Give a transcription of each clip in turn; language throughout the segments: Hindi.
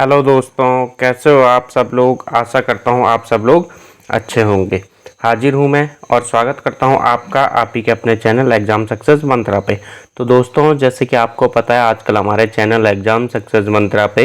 हेलो दोस्तों, कैसे हो आप सब लोग। आशा करता हूँ आप सब लोग अच्छे होंगे। हाजिर हूँ मैं और स्वागत करता हूँ आपका आप ही के अपने चैनल एग्ज़ाम सक्सेस मंत्रा पे। तो दोस्तों, जैसे कि आपको पता है, आजकल हमारे चैनल एग्ज़ाम सक्सेस मंत्रा पे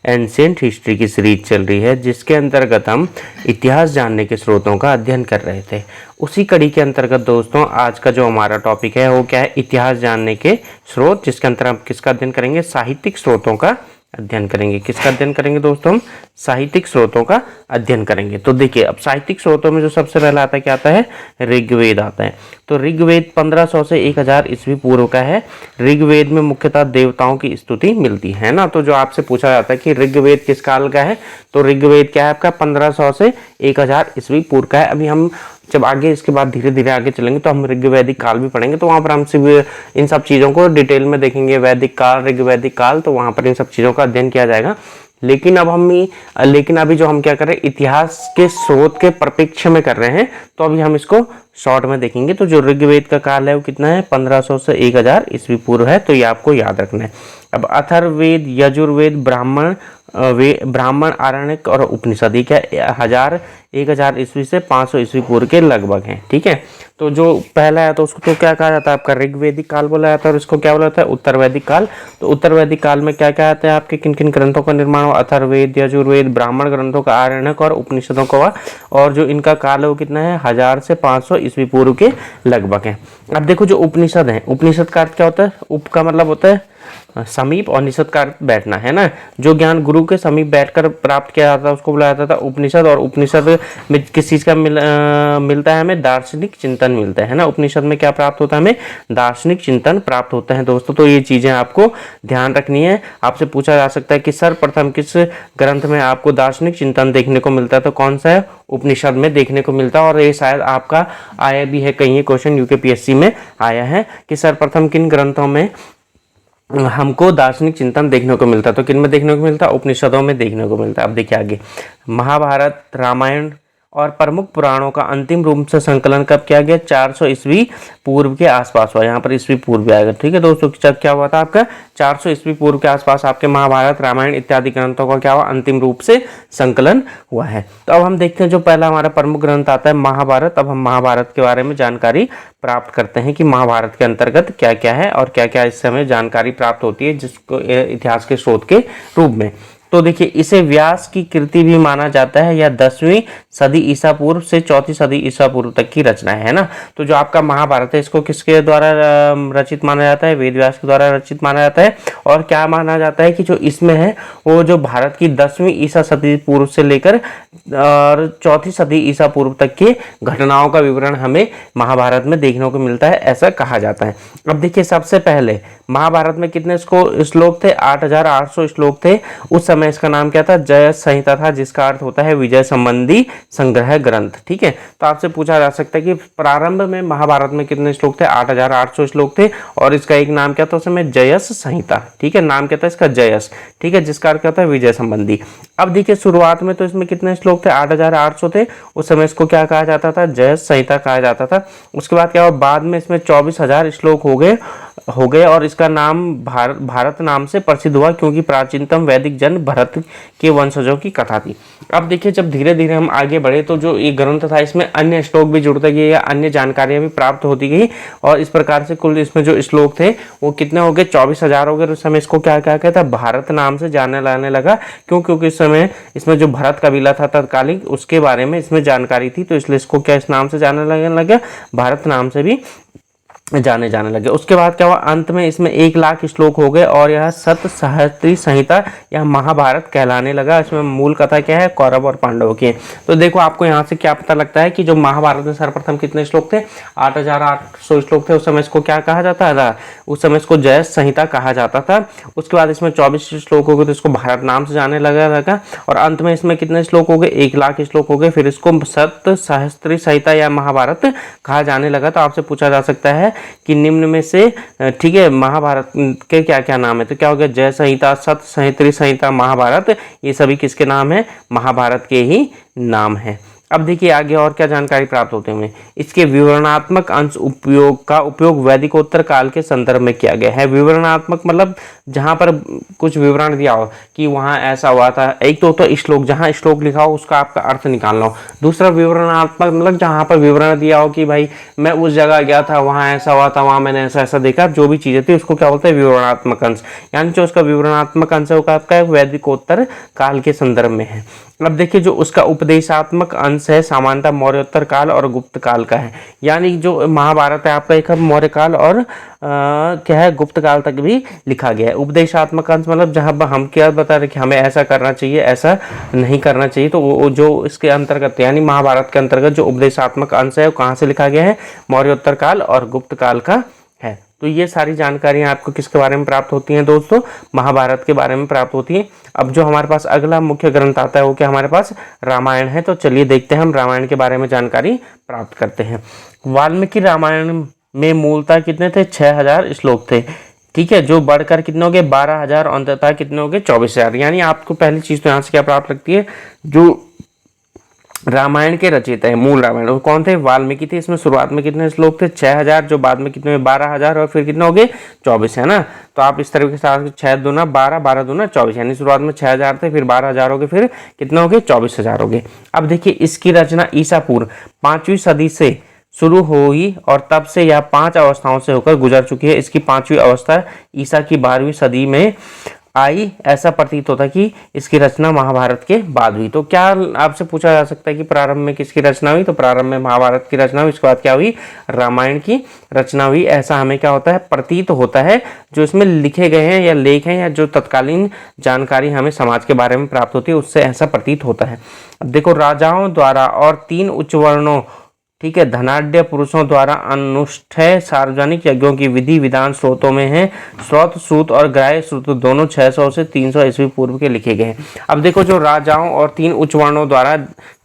एंशिएंट हिस्ट्री की सीरीज चल रही है, जिसके अंतर्गत हम इतिहास जानने के स्रोतों का अध्ययन कर रहे थे। उसी कड़ी के अंतर्गत दोस्तों आज का जो हमारा टॉपिक है वो क्या है, इतिहास जानने के स्रोत, जिसके अंतर हम किसका अध्ययन करेंगे, साहित्यिक स्रोतों का अध्ययन करेंगे। किसका अध्ययन करेंगे दोस्तों, हम साहित्यिक स्रोतों का अध्ययन करेंगे। तो देखिए, अब साहित्यिक स्रोतों में जो सबसे पहला आता है, क्या आता है, ऋग्वेद आता है। तो ऋग्वेद 1500 से 1000 ईस्वी पूर्व का है। ऋग्वेद में मुख्यतः देवताओं की स्तुति मिलती है ना। तो जो आपसे पूछा जाता है कि ऋग्वेद किस काल का है, तो ऋग्वेद क्या है आपका 1500 से 1000 ईस्वी पूर्व का है। अभी हम जब आगे इसके बाद धीरे धीरे आगे चलेंगे तो हम ऋग्वैदिक काल भी पढ़ेंगे, तो वहाँ पर हम सिर्फ इन सब चीज़ों को डिटेल में देखेंगे। वैदिक काल, ऋग्वैदिक काल, तो वहाँ पर इन सब चीज़ों का अध्ययन किया जाएगा। लेकिन अभी जो हम क्या कर रहे हैं, इतिहास के स्रोत के परिप्रेक्ष्य में कर रहे हैं, तो अभी हम इसको शॉर्ट में देखेंगे। तो जो ऋग्वेद का काल है वो कितना है, 1500 से 1000 ईस्वी पूर्व है। तो ये आपको याद रखना है। अब अथर्ववेद, यजुर्वेद, ब्राह्मण, आरण्यक और उपनिषद, ये क्या 1000 ईस्वी से 500 ईस्वी पूर्व के लगभग हैं। ठीक है। तो जो पहला है तो उसको तो क्या कहा जाता है, आपका ऋग्वैदिक काल बोला जाता है, और इसको क्या बोला जाता है, उत्तर वैदिक काल। तो उत्तर वैदिक काल में क्या क्या आता है, आपके किन किन ग्रंथों का निर्माण हुआ, अथर्ववेद, यजुर्वेद, ब्राह्मण ग्रंथों का, आरण्यक और उपनिषदों का हुआ। और जो इनका काल है वो कितना है, 1000 से 500 ईस्वी पूर्व के लगभग है। अब देखो, जो उपनिषद है, उपनिषद का अर्थ क्या होता है, उप का मतलब होता है समीप, और निषद का अर्थ बैठना है ना। जो ज्ञान गुरु के समीप बैठकर प्राप्त किया जाता है उसको बुलाया जाता था उपनिषद। और उपनिषद में किस चीज का मिलता है, हमें दार्शनिक चिंतन मिलता है ना। उपनिषद में क्या प्राप्त होता है, हमें दार्शनिक चिंतन प्राप्त होता है दोस्तों। तो ये चीजें आपको ध्यान रखनी है। आपसे पूछा जा सकता है कि सर्वप्रथम किस ग्रंथ में आपको दार्शनिक चिंतन देखने को मिलता है, तो कौन सा है, उपनिषद में देखने को मिलता है। और ये शायद आपका आया भी है, कहीं ये क्वेश्चन यूकेपीएससी में आया है कि सर्वप्रथम किन ग्रंथों में हमको दार्शनिक चिंतन देखने को मिलता है। तो किन में देखने को मिलता है, उपनिषदों में देखने को मिलता है। अब देखिए आगे, महाभारत, रामायण और प्रमुख पुराणों का अंतिम रूप से संकलन कब किया गया, 400 ईस्वी पूर्व के आसपास हुआ। यहाँ पर ईस्वी पूर्व भी आएगा। ठीक है दोस्तों, जब क्या हुआ था आपका 400 ईस्वी पूर्व के आसपास आपके महाभारत, रामायण इत्यादि ग्रंथों का क्या हुआ, अंतिम रूप से संकलन हुआ है। तो अब हम देखते हैं जो पहला हमारा प्रमुख ग्रंथ आता है, महाभारत। अब हम महाभारत के बारे में जानकारी प्राप्त करते हैं कि महाभारत के अंतर्गत क्या क्या है और क्या क्या इससे हमें जानकारी प्राप्त होती है, जिसको इतिहास के स्रोत के रूप में। तो देखिए, इसे व्यास की कृति भी माना जाता है। या 10वीं सदी ईसा पूर्व से 4वीं सदी ईसा पूर्व तक की रचना है ना। तो जो आपका महाभारत है, इसको किसके द्वारा रचित माना जाता है, वेद व्यास के द्वारा रचित माना जाता है। और क्या माना जाता है कि जो इसमें है वो जो भारत की 10वीं ईसा सदी पूर्व से लेकर और 4वीं सदी ईसा पूर्व तक की घटनाओं का विवरण हमें महाभारत में देखने को मिलता है, ऐसा कहा जाता है। अब देखिए, सबसे पहले महाभारत में कितने श्लोक थे, 8800 श्लोक थे। उस समय इसका नाम क्या था, जयस संहिता था, जिसका अर्थ होता है विजय संबंधी संग्रह ग्रंथ। ठीक है। तो आपसे पूछा जा सकता है कि प्रारंभ में महाभारत में कितने श्लोक थे, 8800 श्लोक थे। और इसका एक नाम क्या था उस समय, जयस संहिता। ठीक है, नाम क्या था इसका, जयस। ठीक है, जिसका अर्थ क्या होता है, विजय संबंधी। अब देखिए, शुरुआत में तो इसमें कितने श्लोक थे, 8800 थे। उस समय इसको क्या कहा जाता था, जयस संहिता कहा जाता था। उसके बाद क्या हुआ, बाद में इसमें 24,000 श्लोक हो गए और इसका नाम भारत नाम से प्रसिद्ध हुआ, क्योंकि प्राचीनतम वैदिक जन भरत के वंशजों की कथा थी। अब देखिए, जब धीरे धीरे हम आगे बढ़े तो जो ये ग्रंथ था, इसमें अन्य श्लोक भी जुड़ते गए या अन्य जानकारियां भी प्राप्त होती गई। और इस प्रकार से कुल इसमें जो श्लोक थे वो कितने हो गए, 24,000 हो गए। उस समय इसको क्या क्या कहता, भारत नाम से जाने लाने लगा। क्योंकि इस समय इसमें जो भरत कबीला था तत्कालीन, उसके बारे में इसमें जानकारी थी, तो इसलिए इसको क्या इस नाम से जाने लगने लगा, भारत नाम से भी जाने लगे। उसके बाद क्या हुआ, अंत में इसमें 1,00,000 श्लोक हो गए और यह सतसहस्त्री संहिता या महाभारत कहलाने लगा। इसमें मूल कथा क्या है, कौरव और पांडवों की। तो देखो, आपको यहाँ से क्या पता लगता है कि जो महाभारत में सर्वप्रथम कितने श्लोक थे, 8800 श्लोक थे। उस समय इसको क्या कहा जाता था, उस समय इसको जयस संहिता कहा जाता था। उसके बाद इसमें 24 श्लोक हो गए, तो इसको भारत नाम से जाने लगा। और अंत में इसमें कितने श्लोक हो गए, 1,00,000 श्लोक हो गए। फिर इसको सतसहस्त्री संहिता या महाभारत कहा जाने लगा। तो आपसे पूछा जा सकता है कि निम्न में से, ठीक है, महाभारत के क्या क्या नाम है, तो क्या हो गया, जय संहिता, सतसहस्त्री संहिता, महाभारत, ये सभी किसके नाम है, महाभारत के ही नाम है। अब देखिए आगे और क्या जानकारी प्राप्त होते हैं। इसके विवरणात्मक अंश का उपयोग वैदिकोत्तर काल के संदर्भ में किया गया है। विवरणात्मक मतलब जहाँ पर कुछ विवरण दिया हो कि वहाँ ऐसा हुआ था। एक तो होता है श्लोक, जहाँ श्लोक लिखा हो उसका आपका अर्थ निकालना हो। दूसरा विवरणात्मक मतलब जहाँ पर विवरण दिया हो कि भाई मैं उस जगह गया था, वहाँ ऐसा हुआ था, वहाँ मैंने ऐसा ऐसा देखा, जो भी चीज़ें थी उसको क्या बोलते हैं, विवरणात्मक अंश। यानी जो उसका विवरणात्मक अंश है वो आपका वैदिकोत्तर काल के संदर्भ में है। अब देखिए जो उसका उपदेशात्मक अंश है सामान्यतः मौर्योत्तर काल और गुप्त काल का है। यानी जो महाभारत है आपका एक मौर्य काल और क्या है, गुप्त काल तक भी लिखा गया है। उपदेशात्मक अंश मतलब जहाँ हम क्या बता रहे कि हमें ऐसा करना चाहिए, ऐसा नहीं करना चाहिए, तो वो जो इसके अंतर्गत यानी महाभारत के अंतर्गत जो उपदेशात्मक अंश है वो कहाँ से लिखा गया है, मौर्योत्तर काल और गुप्त काल का है। तो ये सारी जानकारियां आपको किसके बारे में प्राप्त होती हैं दोस्तों, महाभारत के बारे में प्राप्त होती हैं। अब जो हमारे पास अगला मुख्य ग्रंथ आता है वो क्या हमारे पास रामायण है। तो चलिए देखते हैं हम रामायण के बारे में जानकारी प्राप्त करते हैं। वाल्मीकि रामायण में मूलतः कितने थे, 6000 श्लोक थे। ठीक है, जो बढ़कर कितने हो गए 12000 और अंततः कितने हो गए 24000। यानी आपको पहली चीज तो यहाँ से क्या प्राप्त लगती है, जो रामायण के रचयिता है, मूल रामायण वो कौन थे, वाल्मीकि थे। इसमें शुरुआत में कितने श्लोक थे 6000, जो बाद में कितने में 12000 और फिर कितने हो गए 24, है ना। तो आप इस तरीके से 6 दूना 12, 12 दूना 24, यानी शुरुआत में 6000 थे, फिर 12000 हो गए, फिर कितने हो गए 24000 हो गए। अब देखिए इसकी रचना ईसा पूर्व 5वीं सदी से शुरू हुई और तब से यह 5 अवस्थाओं से होकर गुजर चुकी है। इसकी 5वीं अवस्था ईसा की 12वीं सदी में आई। ऐसा प्रतीत होता है कि इसकी रचना महाभारत के बाद हुई। तो क्या आपसे पूछा जा सकता है कि प्रारंभ में किसकी रचना हुई, तो प्रारंभ में महाभारत की रचना हुई, इसके बाद क्या हुई, रामायण की रचना हुई। ऐसा हमें क्या होता है, प्रतीत होता है। जो इसमें लिखे गए हैं या लेख हैं या जो तत्कालीन जानकारी हमें समाज के बारे में प्राप्त होती है उससे ऐसा प्रतीत होता है। अब देखो राजाओं द्वारा और 3 उच्च वर्णों, ठीक है, धनाढ्य पुरुषों द्वारा अनुष्ठेय सार्वजनिक यज्ञों की विधि विधान स्रोतों में है। स्रोत सूत और ग्राह्य सूत दोनों 600 से 300 ईस्वी पूर्व के लिखे गए हैं। अब देखो जो राजाओं और 3 उच्च वर्णों द्वारा,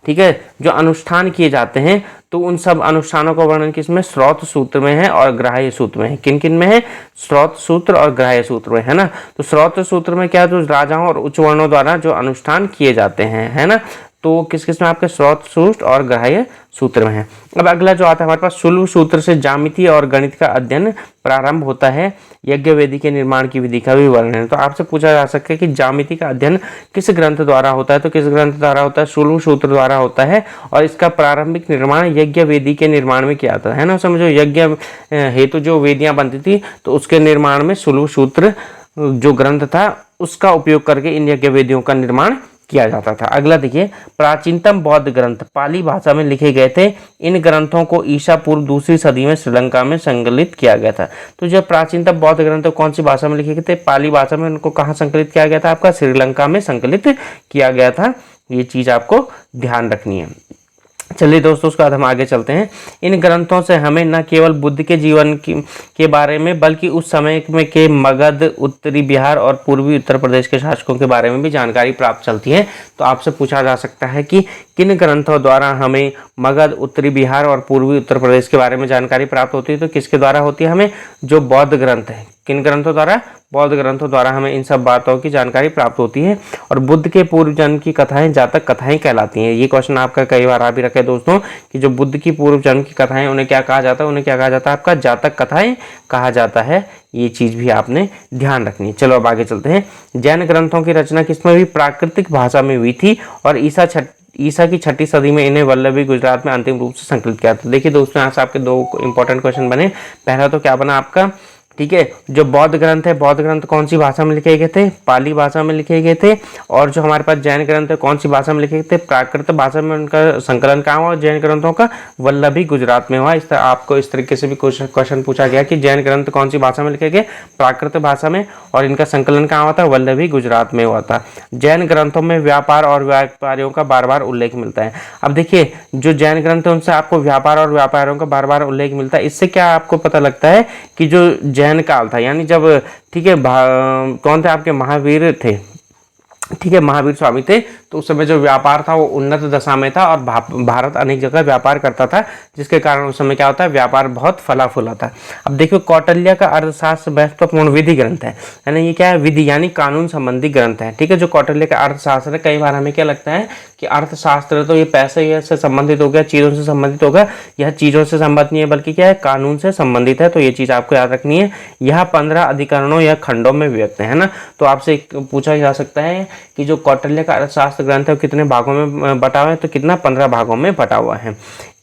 ठीक है, जो अनुष्ठान किए जाते हैं, तो उन सब अनुष्ठानों का वर्णन किसमें, स्रोत सूत्र में है और ग्राह्य सूत्र में है। किन किन में है, स्रोत सूत्र और ग्राह्य सूत्र में, है ना। तो स्रोत सूत्र में क्या, जो राजाओं और उच्च वर्णों द्वारा जो अनुष्ठान किए जाते हैं, है ना, तो किस किस में आपके स्रोत सूत्र और ग्राह्य सूत्र में है। अब अगला जो आता है हमारे पास सुलभ सूत्र से ज्यामिति और गणित का अध्ययन प्रारंभ होता है। यज्ञ वेदी के निर्माण की विधि का भी वर्णन है। तो आपसे पूछा जा सकता है कि ज्यामिति का अध्ययन किस ग्रंथ द्वारा होता है, तो किस ग्रंथ द्वारा होता है, सुलभ सूत्र द्वारा होता है। और इसका प्रारंभिक निर्माण यज्ञ वेदी के निर्माण में किया था, है ना। समझो यज्ञ हेतु जो वेदियां बनती थी तो उसके निर्माण में सुलभ सूत्र जो ग्रंथ था उसका उपयोग करके इन यज्ञ वेदियों का निर्माण किया जाता था। अगला देखिए, प्राचीनतम बौद्ध ग्रंथ पाली भाषा में लिखे गए थे। इन ग्रंथों को ईसा पूर्व 2री सदी में श्रीलंका में संकलित किया गया था। तो जब प्राचीनतम बौद्ध ग्रंथ कौन सी भाषा में लिखे गए थे, पाली भाषा में। उनको कहाँ संकलित किया गया था, आपका श्रीलंका में संकलित किया गया था। ये चीज आपको ध्यान रखनी है। चलिए दोस्तों, उसके बाद हम आगे चलते हैं। इन ग्रंथों से हमें न केवल बुद्ध के जीवन के बारे में बल्कि उस समय में के मगध, उत्तरी बिहार और पूर्वी उत्तर प्रदेश के शासकों के बारे में भी जानकारी प्राप्त चलती है। तो आपसे पूछा जा सकता है कि किन ग्रंथों द्वारा हमें मगध, उत्तरी बिहार और पूर्वी उत्तर प्रदेश के बारे में जानकारी प्राप्त होती है। तो किसके द्वारा होती है, हमें जो बौद्ध ग्रंथ है, किन ग्रंथों द्वारा, बौद्ध ग्रंथों द्वारा हमें इन सब बातों की जानकारी प्राप्त होती है। और बुद्ध के पूर्व जन्म की कथाएं जातक कथाएं कहलाती हैं। ये क्वेश्चन आपका कई बार आ भी रखे दोस्तों कि जो बुद्ध की पूर्व जन्म की कथाएं उन्हें क्या कहा जाता है, उन्हें क्या कहा जाता है, आपका जातक कथाएं कहा जाता है। ये चीज भी आपने ध्यान रखनी है। चलो अब आगे चलते हैं। जैन ग्रंथों की रचना किसमें हुई, प्राकृतिक भाषा में हुई थी और ईसा की 6ठी सदी में इन्हें वल्लभी गुजरात में अंतिम रूप से संकलित किया था। देखिए दोस्तों, यहाँ से आपके 2 इंपॉर्टेंट क्वेश्चन बने। पहला तो क्या बना आपका, ठीक है, जो बौद्ध ग्रंथ है, बौद्ध ग्रंथ कौन सी भाषा में लिखे गए थे, पाली भाषा में लिखे गए थे। और जो हमारे पास जैन ग्रंथ है कौन सी भाषा में लिखे गए थे, प्राकृत भाषा में उनका संकलन कहाँ हुआ, जैन ग्रंथों का वल्लभी गुजरात में हुआ। इस तरह आपको इस तरीके से भी क्वेश्चन पूछा गया कि जैन ग्रंथ कौन सी भाषा में लिखे गए, प्राकृत भाषा में, और इनका संकलन कहाँ हुआ था, वल्लभी गुजरात में हुआ था। जैन ग्रंथों में व्यापार और व्यापारियों का बार बार उल्लेख मिलता है। अब देखिए, जो जैन ग्रंथ है उनसे आपको व्यापार और व्यापारियों का बार बार उल्लेख मिलता है। इससे क्या आपको पता लगता है कि जो जैन काल था, यानी जब, ठीक है, कौन थे आपके महावीर थे, ठीक है, महावीर स्वामी थे, तो उस समय जो व्यापार था वो उन्नत दशा में था और भारत अनेक जगह व्यापार करता था, जिसके कारण उस समय क्या होता है, व्यापार बहुत फला फूला था। अब देखो कौटिल्य का अर्थशास्त्र महत्वपूर्ण विधि ग्रंथ है ना, ये क्या है, विधि यानी कानून संबंधी ग्रंथ है, ठीक है। जो कौटिल्य का अर्थशास्त्र है, कई बार हमें क्या लगता है कि अर्थशास्त्र तो ये पैसे से संबंधित हो गया, चीज़ों से संबंधित होगा, यह चीज़ों से संबंधित नहीं है बल्कि क्या है, कानून से संबंधित है। तो ये चीज़ आपको याद रखनी है। यह 15 अधिकरणों या खंडों में विभक्त है ना। तो आपसे पूछा जा सकता है कि जो कौटिल्य का अर्थशास्त्र ग्रंथ है वो कितने भागों में बटा हुआ है, तो कितना 15 भागों में बटा हुआ है।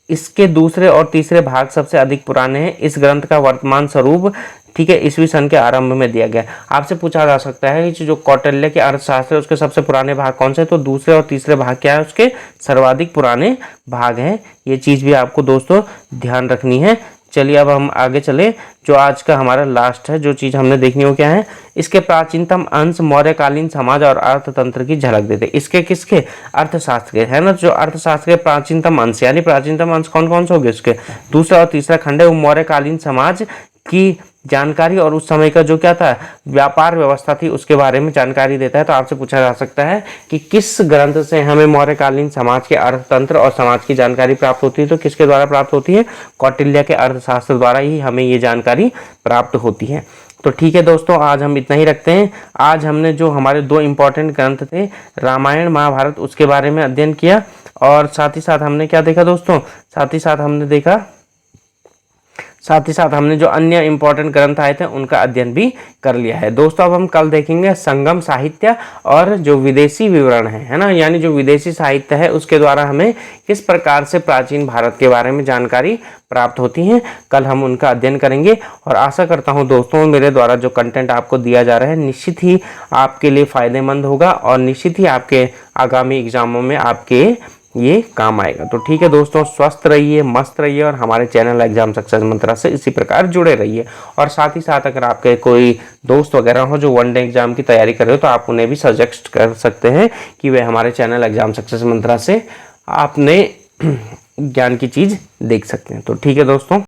इसके दूसरे और तीसरे भाग सबसे अधिक पुराने हैं। इस ग्रंथ का वर्तमान स्वरूप, ठीक है, ईस्वी सन के आरंभ में दिया गया। आपसे पूछा जा सकता है कि जो कौटिल्य के अर्थशास्त्र है उसके सबसे पुराने भाग कौन से, तो दूसरे और तीसरे भाग क्या है, उसके सर्वाधिक पुराने भाग हैं। ये चीज़ भी आपको दोस्तों ध्यान रखनी है। चलिए अब हम आगे चले। जो आज का हमारा लास्ट है, जो चीज़ हमने देखनी हो क्या है, इसके प्राचीनतम अंश मौर्यकालीन समाज और अर्थतंत्र की झलक देते। इसके किसके, अर्थशास्त्र के, है ना। जो अर्थशास्त्र के प्राचीनतम अंश, यानी प्राचीनतम अंश कौन कौन से हो गए, उसके दूसरा और तीसरा खंड है, वो मौर्यकालीन समाज की जानकारी और उस समय का जो क्या था, व्यापार व्यवस्था थी, उसके बारे में जानकारी देता है। तो आपसे पूछा जा सकता है कि किस ग्रंथ से हमें मौर्यकालीन समाज के अर्थतंत्र और समाज की जानकारी प्राप्त होती है, तो किसके द्वारा प्राप्त होती है, कौटिल्य के अर्थशास्त्र द्वारा ही हमें ये जानकारी प्राप्त होती है। तो ठीक है दोस्तों, आज हम इतना ही रखते हैं। आज हमने जो हमारे 2 इंपॉर्टेंट ग्रंथ थे, रामायण महाभारत, उसके बारे में अध्ययन किया, और साथ ही साथ हमने क्या देखा दोस्तों, साथ ही साथ हमने जो अन्य इंपॉर्टेंट ग्रंथ आए थे उनका अध्ययन भी कर लिया है। दोस्तों अब हम कल देखेंगे संगम साहित्य और जो विदेशी विवरण है ना, यानी जो विदेशी साहित्य है उसके द्वारा हमें किस प्रकार से प्राचीन भारत के बारे में जानकारी प्राप्त होती है। कल हम उनका अध्ययन करेंगे और आशा करता हूं दोस्तों मेरे द्वारा जो कंटेंट आपको दिया जा रहा है निश्चित ही आपके लिए फ़ायदेमंद होगा और निश्चित ही आपके आगामी एग्जामों में आपके ये काम आएगा। तो ठीक है दोस्तों, स्वस्थ रहिए, मस्त रहिए और हमारे चैनल एग्जाम सक्सेस मंत्रा से इसी प्रकार जुड़े रहिए। और साथ ही साथ अगर आपके कोई दोस्त वगैरह हो जो वन डे एग्जाम की तैयारी कर रहे हो तो आप उन्हें भी सजेस्ट कर सकते हैं कि वे हमारे चैनल एग्जाम सक्सेस मंत्रा से आपने ज्ञान की चीज़ देख सकते हैं। तो ठीक है दोस्तों।